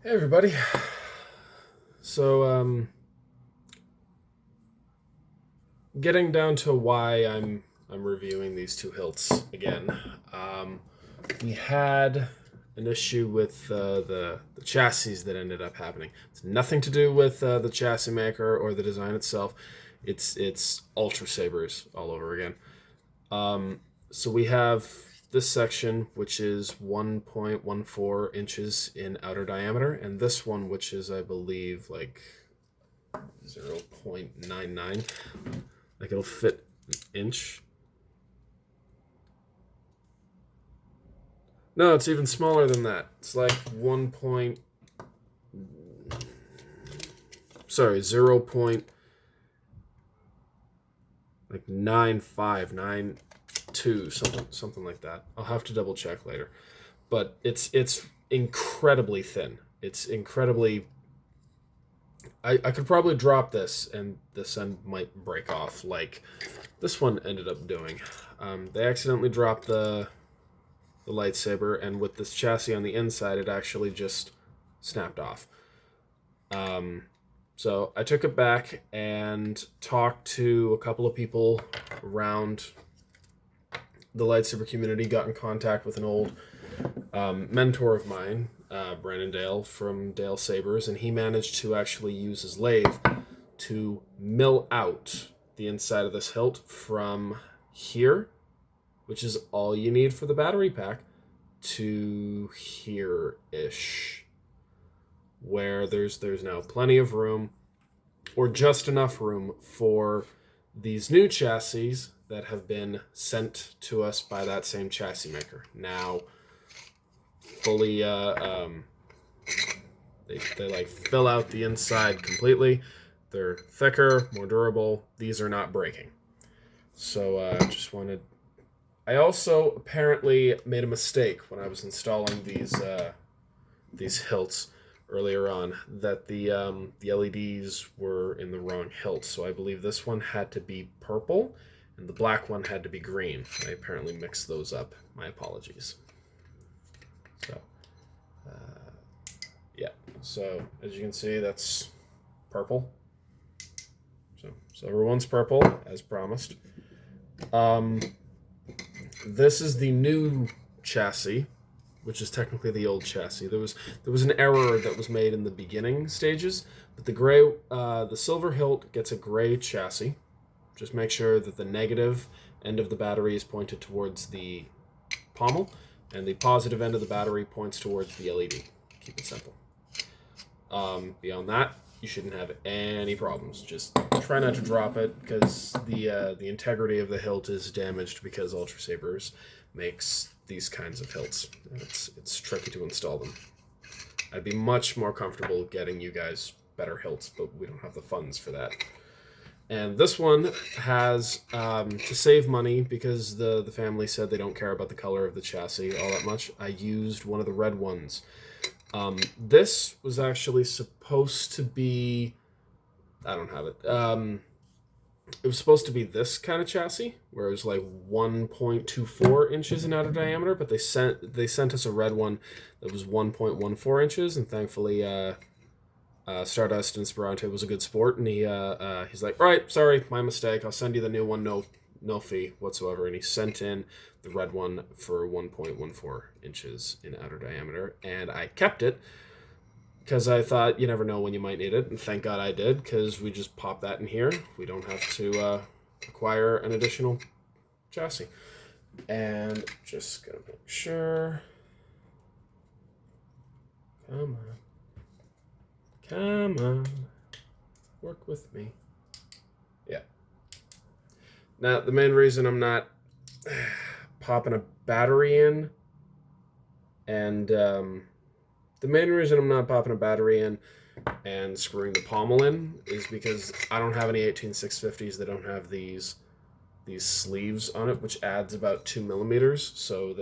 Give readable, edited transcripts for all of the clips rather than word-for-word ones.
Hey everybody. So getting down to why I'm reviewing these two hilts again. We had an issue with the chassis that ended up happening. It's nothing to do with the chassis maker or the design itself. It's Ultrasabers all over again. So we have this section, which is 1.14 inches in outer diameter, and this one, which is, I believe, like 0.99. Like, it'll fit an inch. No, it's even smaller than that. It's like 0 point, like 9592, something like that. I'll have to double check later. But it's incredibly thin. It's incredibly... I could probably drop this and this end might break off like this one ended up doing. They accidentally dropped the lightsaber, and with this chassis on the inside, it actually just snapped off. So I took it back and talked to a couple of people around the lightsaber community, got in contact with an old mentor of mine, Brandon Dale from Dale Sabers, and he managed to actually use his lathe to mill out the inside of this hilt from here, which is all you need for the battery pack, to here-ish, where there's now plenty of room, or just enough room for these new chassis that have been sent to us by that same chassis maker. Now, fully, they like fill out the inside completely. They're thicker, more durable. These are not breaking. So just wanted... I also apparently made a mistake when I was installing these hilts earlier on, that the LEDs were in the wrong hilt. So I believe this one had to be purple and the black one had to be green. I apparently mixed those up. My apologies. So, yeah. So as you can see, that's purple. So silver one's purple, as promised. This is the new chassis, which is technically the old chassis. There was an error that was made in the beginning stages, but the silver hilt gets a gray chassis. Just make sure that the negative end of the battery is pointed towards the pommel, and the positive end of the battery points towards the LED. Keep it simple. Beyond that, you shouldn't have any problems. Just try not to drop it, because the integrity of the hilt is damaged because Ultrasabers makes these kinds of hilts, and it's tricky to install them. I'd be much more comfortable getting you guys better hilts, but we don't have the funds for that. And this one has, to save money, because the family said they don't care about the color of the chassis all that much, I used one of the red ones. This was actually supposed to be... I don't have it. It was supposed to be this kind of chassis, where it was like 1.24 inches in outer diameter, but they sent us a red one that was 1.14 inches, and thankfully Stardust Inspirante was a good sport, and he's like, all right, sorry, my mistake, I'll send you the new one, no fee whatsoever, and he sent in the red one for 1.14 inches in outer diameter, and I kept it because I thought you never know when you might need it, and thank God I did, because we just pop that in here. We don't have to acquire an additional chassis. And just gonna make sure. Come on, work with me. Yeah. Now, the main reason I'm not popping a battery in, and the main reason I'm not popping a battery in and screwing the pommel in is because I don't have any 18650s that don't have these sleeves on it, which adds about 2 millimeters. So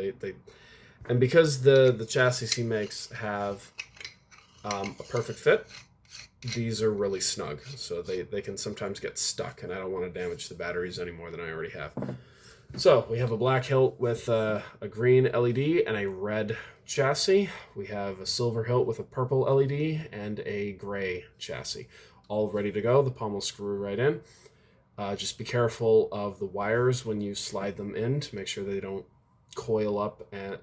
and because the chassis he makes have a perfect fit, these are really snug. So they can sometimes get stuck, and I don't want to damage the batteries any more than I already have. So we have a black hilt with a green LED and a red chassis. We have a silver hilt with a purple LED and a gray chassis. All ready to go. The pommel screw right in. Just be careful of the wires when you slide them in to make sure they don't coil up and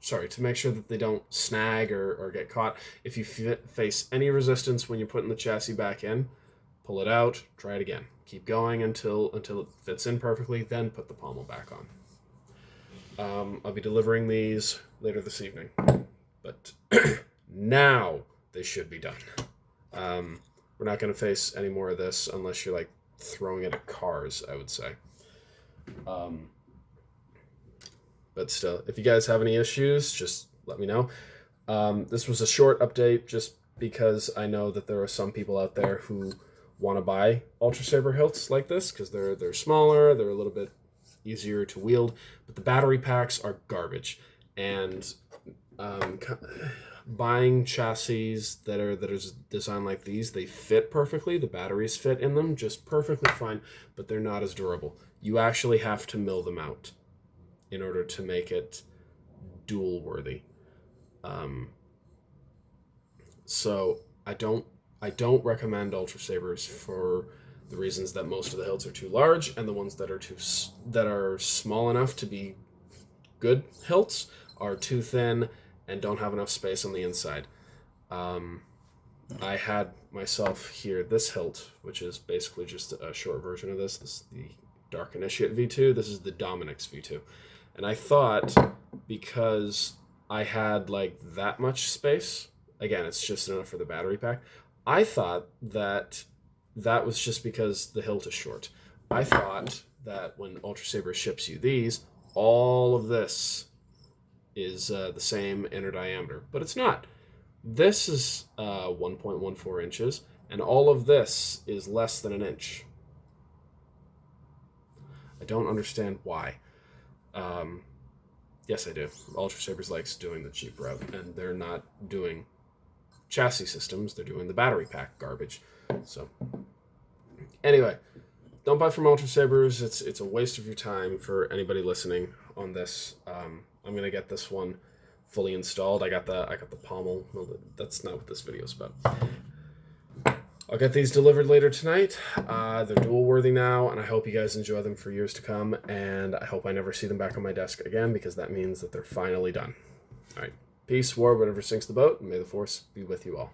to make sure that they don't snag or get caught. If you face any resistance when you're putting the chassis back in, pull it out, try it again. Keep going until it fits in perfectly, then put the pommel back on. I'll be delivering these later this evening, but now they should be done. We're not going to face any more of this unless you're like throwing it at cars, I would say. But still, if you guys have any issues, just let me know. This was a short update just because I know that there are some people out there who want to buy Ultrasaber hilts like this because they're smaller, they're a little bit easier to wield, but the battery packs are garbage. And buying chassis that are designed like these, they fit perfectly. The batteries fit in them just perfectly fine, but they're not as durable. You actually have to mill them out in order to make it dual worthy. So I don't recommend Ultrasabers for the reasons that most of the hilts are too large, and the ones that are small enough to be good hilts are too thin and don't have enough space on the inside. I had myself here this hilt, which is basically just a short version of this. This is the Dark Initiate V2. This is the Dominic's V2. And I thought, because I had like that much space, again, it's just enough for the battery pack, I thought that was just because the hilt is short. I thought that when Ultrasaber ships you these, all of this is the same inner diameter, but it's not. This is 1.14 inches, and all of this is less than an inch. I don't understand why. Yes, I do. Ultrasabers likes doing the cheap route, and they're not doing chassis systems, they're doing the battery pack garbage. So anyway, don't buy from Ultrasabers. It's a waste of your time for anybody listening on this. I'm gonna get this one fully installed. I got the pommel. Well, that's not what this video is about. I'll get these delivered later tonight. They're dual worthy now, and I hope you guys enjoy them for years to come, and I hope I never see them back on my desk again, because that means that they're finally done. All right. Peace, war, whatever sinks the boat, and may the force be with you all.